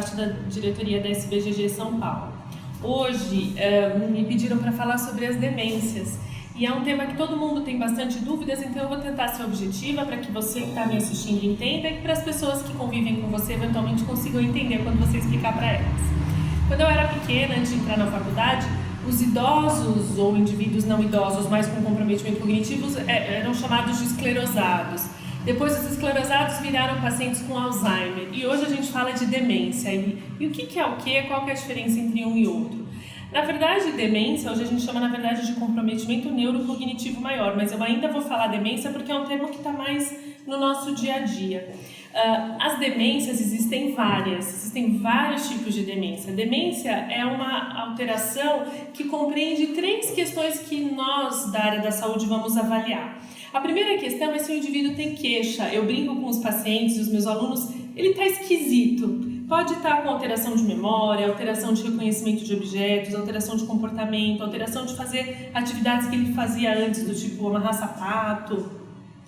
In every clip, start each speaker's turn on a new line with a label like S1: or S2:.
S1: parte da diretoria da SBGG São Paulo. Hoje me pediram para falar sobre as demências e é um tema que todo mundo tem bastante dúvidas, então eu vou tentar ser objetiva para que você que está me assistindo entenda e para as pessoas que convivem com você eventualmente consigam entender quando você explicar para elas. Quando eu era pequena, antes de entrar na faculdade, os idosos ou indivíduos não idosos, mas com comprometimento cognitivo, eram chamados de esclerosados. Depois os esclerosados viraram pacientes com Alzheimer e hoje a gente fala de demência. E o que é o que? Qual que é a diferença entre um e outro? Na verdade, demência, hoje a gente chama na verdade de comprometimento neurocognitivo maior, mas eu ainda vou falar demência porque é um termo que está mais no nosso dia a dia. As demências existem vários tipos de demência. Demência é uma alteração que compreende 3 questões que nós da área da saúde vamos avaliar. A primeira questão é se o indivíduo tem queixa. Eu brinco com os pacientes, os meus alunos, ele está esquisito. Pode estar com alteração de memória, alteração de reconhecimento de objetos, alteração de comportamento, alteração de fazer atividades que ele fazia antes, do tipo amarrar sapato,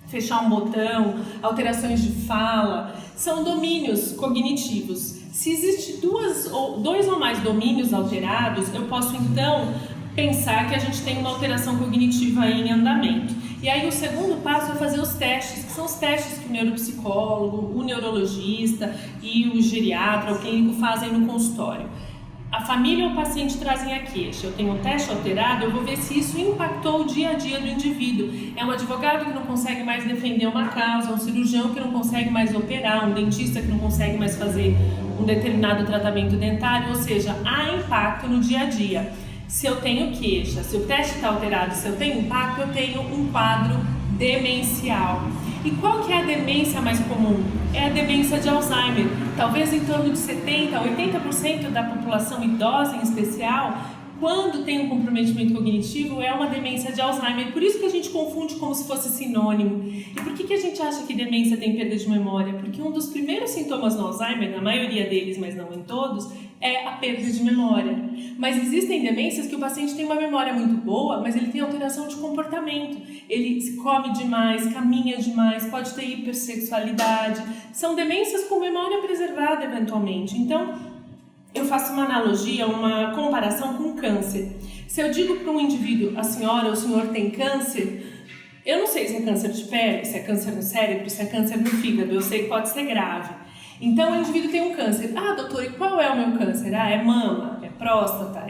S1: fechar um botão, alterações de fala. São domínios cognitivos. Se existe dois ou mais domínios alterados, eu posso então pensar que a gente tem uma alteração cognitiva aí em andamento. E aí o segundo passo é fazer os testes, que são os testes que o neuropsicólogo, o neurologista e o geriatra, o clínico fazem no consultório. A família ou o paciente trazem a queixa, eu tenho um teste alterado, eu vou ver se isso impactou o dia a dia do indivíduo. É um advogado que não consegue mais defender uma causa, um cirurgião que não consegue mais operar, um dentista que não consegue mais fazer um determinado tratamento dentário, ou seja, há impacto no dia a dia. Se eu tenho queixa, se o teste está alterado, se eu tenho impacto, eu tenho um quadro demencial. E qual que é a demência mais comum? É a demência de Alzheimer. Talvez em torno de 70% a 80% da população idosa em especial, quando tem um comprometimento cognitivo, é uma demência de Alzheimer. Por isso que a gente confunde como se fosse sinônimo. E por que a gente acha que demência tem perda de memória? Porque um dos primeiros sintomas no Alzheimer, na maioria deles, mas não em todos, é a perda de memória. Mas existem demências que o paciente tem uma memória muito boa, mas ele tem alteração de comportamento. Ele come demais, caminha demais, pode ter hipersexualidade. São demências com memória preservada eventualmente. Então, eu faço uma analogia, uma comparação com câncer. Se eu digo para um indivíduo, a senhora ou o senhor tem câncer, eu não sei se é câncer de pele, se é câncer no cérebro, se é câncer no fígado, eu sei que pode ser grave. Então o indivíduo tem um câncer. Ah, doutor, e qual é o meu câncer? Ah, é mama, é próstata,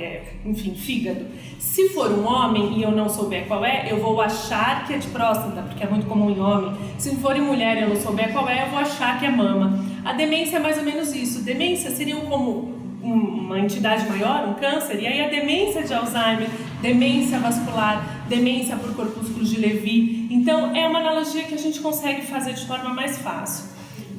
S1: enfim, fígado. Se for um homem e eu não souber qual é, eu vou achar que é de próstata, porque é muito comum em homem. Se for em mulher e eu não souber qual é, eu vou achar que é mama. A demência é mais ou menos isso. Demência seria como uma entidade maior, um câncer, e aí a demência de Alzheimer, demência vascular, demência por corpúsculos de Levy. Então é uma analogia que a gente consegue fazer de forma mais fácil.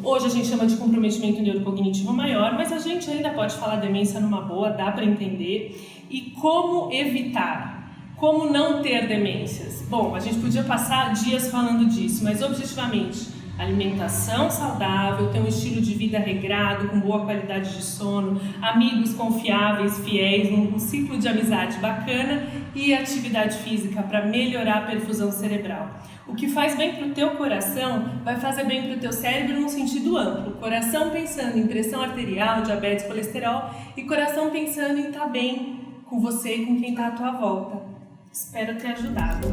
S1: Hoje a gente chama de comprometimento neurocognitivo maior, mas a gente ainda pode falar demência numa boa, dá para entender. E como evitar? Como não ter demências? Bom, a gente podia passar dias falando disso, mas objetivamente, alimentação saudável, ter um estilo de vida regrado, com boa qualidade de sono, amigos confiáveis, fiéis, um ciclo de amizade bacana e atividade física para melhorar a perfusão cerebral. O que faz bem para o teu coração vai fazer bem para o teu cérebro num sentido amplo. Coração pensando em pressão arterial, diabetes, colesterol e coração pensando em estar bem com você e com quem está à tua volta. Espero ter ajudado.